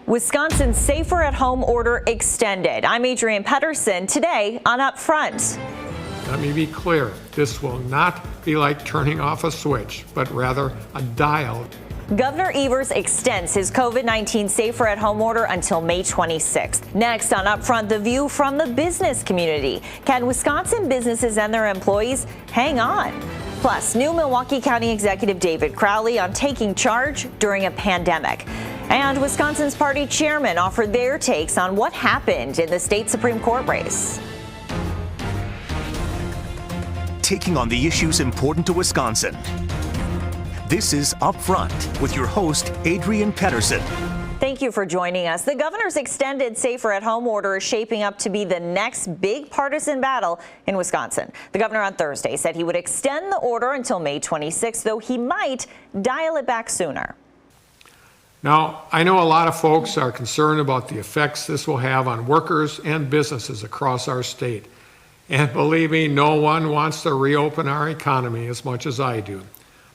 Wisconsin's safer at home order extended. I'm Adrienne Pedersen. Today on Upfront. Let me be clear, this will not be like turning off a switch, but rather a dial. Governor Evers extends his COVID-19 safer at home order until May 26th. Next on Upfront, the view from the business community. Can Wisconsin businesses and their employees hang on? Plus, new Milwaukee County Executive David Crowley on taking charge during a pandemic. And Wisconsin's party chairmen offered their takes on what happened in the state Supreme Court race. Taking on the issues important to Wisconsin. This is Upfront with your host, Adrienne Pedersen. Thank you for joining us. The governor's extended safer at home order is shaping up to be the next big partisan battle in Wisconsin. The governor on Thursday said he would extend the order until May 26th, though he might dial it back sooner. Now, I know a lot of folks are concerned about the effects this will have on workers and businesses across our state. And believe me, no one wants to reopen our economy as much as I do.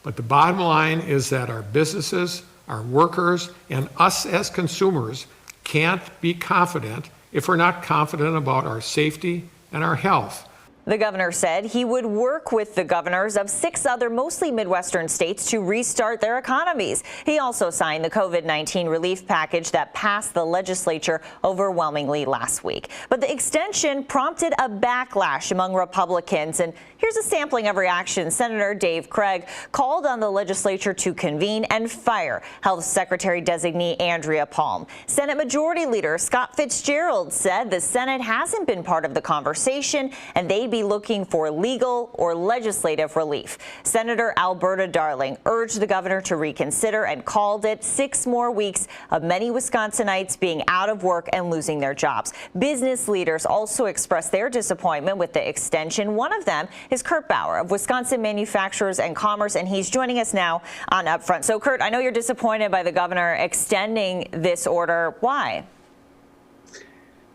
But the bottom line is that our businesses, our workers, and us as consumers can't be confident if we're not confident about our safety and our health. The governor said he would work with the governors of 6 other mostly Midwestern states to restart their economies. He also signed the COVID-19 relief package that passed the legislature overwhelmingly last week. But the extension prompted a backlash among Republicans. And here's a sampling of reactions. Senator Dave Craig called on the legislature to convene and fire Health Secretary designee Andrea Palm. Senate Majority Leader Scott Fitzgerald said the Senate hasn't been part of the conversation and they'd be looking for legal or legislative relief. Senator Alberta Darling urged the governor to reconsider and called it 6 more weeks of many Wisconsinites being out of work and losing their jobs. Business leaders also expressed their disappointment with the extension. One of them is Kurt Bauer of Wisconsin Manufacturers and Commerce, and he's joining us now on Upfront. So, Kurt, I know you're disappointed by the governor extending this order. Why?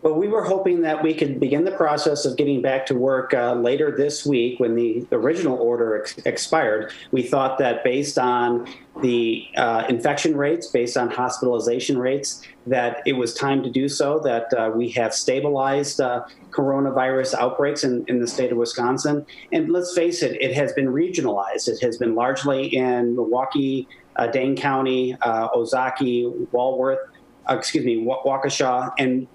Well, we were hoping that we could begin the process of getting back to work later this week when the original order expired. We thought that based on the infection rates, based on hospitalization rates, that it was time to do so, that we have stabilized coronavirus outbreaks in the state of Wisconsin. And let's face it, it has been regionalized. It has been largely in Milwaukee, Dane County, Ozaukee, Waukesha, and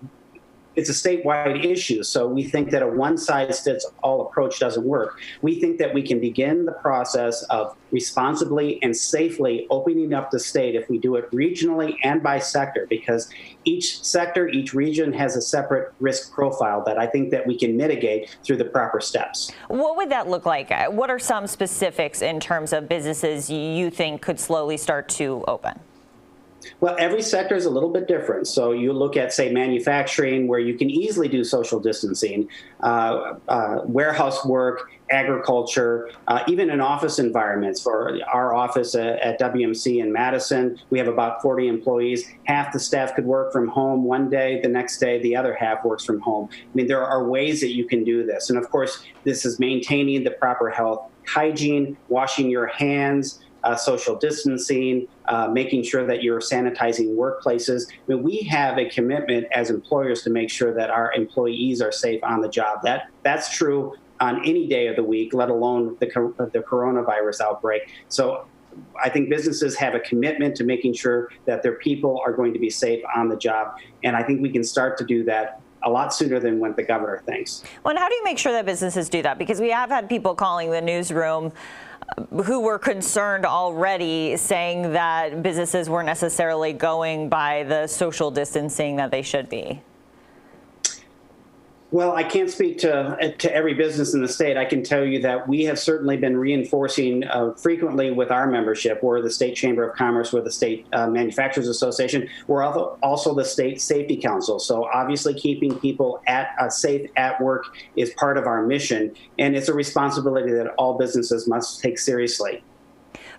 it's a statewide issue, so we think that a one-size-fits-all approach doesn't work. We think that we can begin the process of responsibly and safely opening up the state if we do it regionally and by sector, because each sector, each region has a separate risk profile that I think that we can mitigate through the proper steps. What would that look like? What are some specifics in terms of businesses you think could slowly start to open? Well, every sector is a little bit different. So you look at, say, manufacturing, where you can easily do social distancing, warehouse work, agriculture, even in office environments. For our office at WMC in Madison, we have about 40 employees. Half the staff could work from home one day, the next day the other half works from home. I mean, there are ways that you can do this. And of course, this is maintaining the proper health hygiene, washing your hands, social distancing, making sure that you're sanitizing workplaces. I mean, we have a commitment as employers to make sure that our employees are safe on the job. That's true on any day of the week, let alone the coronavirus outbreak. So I think businesses have a commitment to making sure that their people are going to be safe on the job. And I think we can start to do that a lot sooner than what the governor thinks. Well, and how do you make sure that businesses do that? Because we have had people calling the newsroom who were concerned already, saying that businesses weren't necessarily going by the social distancing that they should be. Well, I can't speak to every business in the state. I can tell you that we have certainly been reinforcing frequently with our membership. We're the State Chamber of Commerce, we're the State Manufacturers Association, we're also the State Safety Council. So obviously keeping people safe at work is part of our mission, and it's a responsibility that all businesses must take seriously.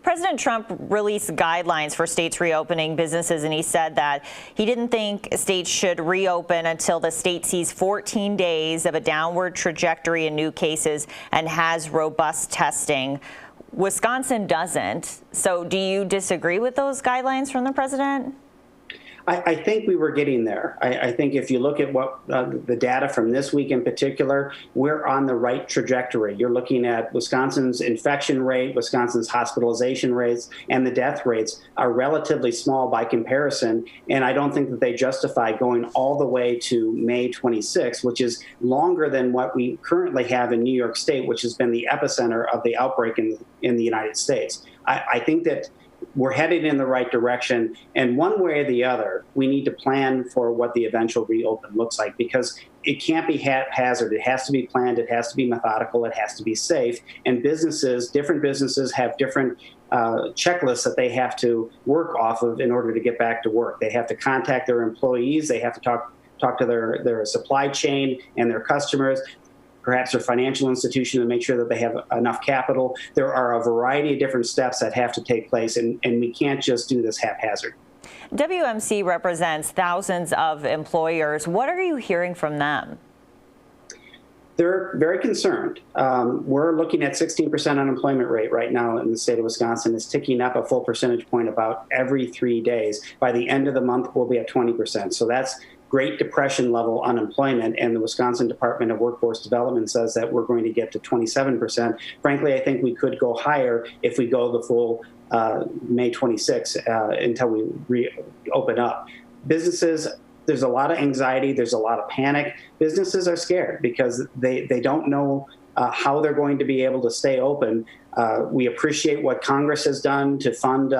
President Trump released guidelines for states reopening businesses, and he said that he didn't think states should reopen until the state sees 14 days of a downward trajectory in new cases and has robust testing. Wisconsin doesn't. So do you disagree with those guidelines from the president? I think we were getting there. I think if you look at what the data from this week in particular, we're on the right trajectory. You're looking at Wisconsin's infection rate, Wisconsin's hospitalization rates, and the death rates are relatively small by comparison. And I don't think that they justify going all the way to May 26, which is longer than what we currently have in New York State, which has been the epicenter of the outbreak in the United States. I think that we're headed in the right direction. And one way or the other, we need to plan for what the eventual reopen looks like, because it can't be haphazard. It has to be planned. It has to be methodical. It has to be safe. And different businesses have different checklists that they have to work off of in order to get back to work. They have to contact their employees. They have to talk to their supply chain and their customers, perhaps their financial institution, to make sure that they have enough capital. There are a variety of different steps that have to take place, and we can't just do this haphazard. WMC represents thousands of employers. What are you hearing from them? They're very concerned. We're looking at 16% unemployment rate right now in the state of Wisconsin. It's ticking up a full percentage point about every 3 days. By the end of the month, we'll be at 20%. So that's Great Depression level unemployment, and the Wisconsin Department of Workforce Development says that we're going to get to 27%. Frankly, I think we could go higher if we go the full May 26 until we reopen up. Businesses, there's a lot of anxiety, there's a lot of panic. Businesses are scared because they don't know how they're going to be able to stay open. We appreciate what Congress has done to fund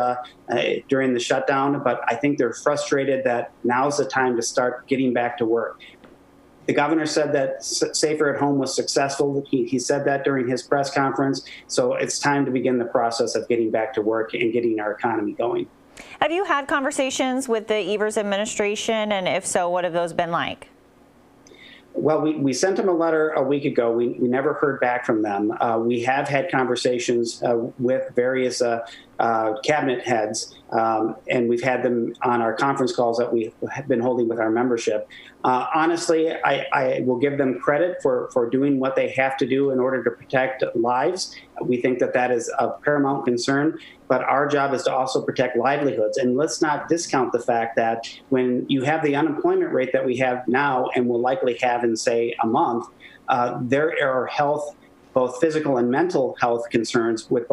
during the shutdown, but I think they're frustrated that now's the time to start getting back to work. The governor said that Safer at Home was successful. He said that during his press conference. So it's time to begin the process of getting back to work and getting our economy going. Have you had conversations with the Evers administration? And if so, what have those been like? Well, we sent them a letter a week ago. We never heard back from them. We have had conversations with various cabinet heads, and we've had them on our conference calls that we have been holding with our membership. Honestly, I will give them credit for doing what they have to do in order to protect lives. We think that that is of paramount concern, but our job is to also protect livelihoods. And let's not discount the fact that when you have the unemployment rate that we have now and will likely have in, say, a month, there are health, both physical and mental health concerns with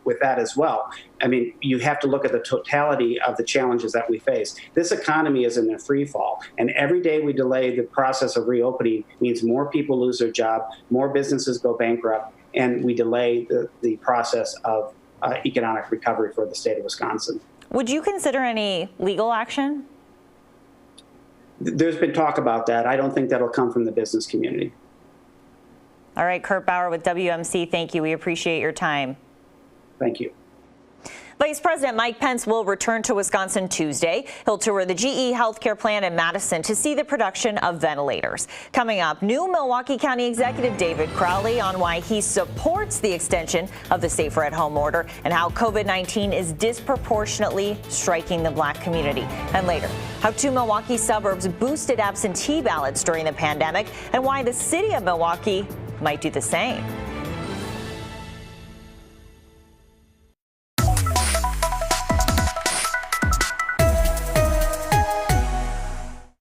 with that as well. I mean, you have to look at the totality of the challenges that we face. This economy is in a free fall, and every day we delay the process of reopening means more people lose their job, more businesses go bankrupt, and we delay the process of economic recovery for the state of Wisconsin. Would you consider any legal action? There's been talk about that. I don't think that'll come from the business community. All right, Kurt Bauer with WMC, thank you. We appreciate your time. Thank you. Vice President Mike Pence will return to Wisconsin Tuesday. He'll tour the GE healthcare plant in Madison to see the production of ventilators. Coming up, new Milwaukee County Executive David Crowley on why he supports the extension of the Safer at Home order and how COVID-19 is disproportionately striking the Black community. And later, how 2 Milwaukee suburbs boosted absentee ballots during the pandemic and why the city of Milwaukee might do the same.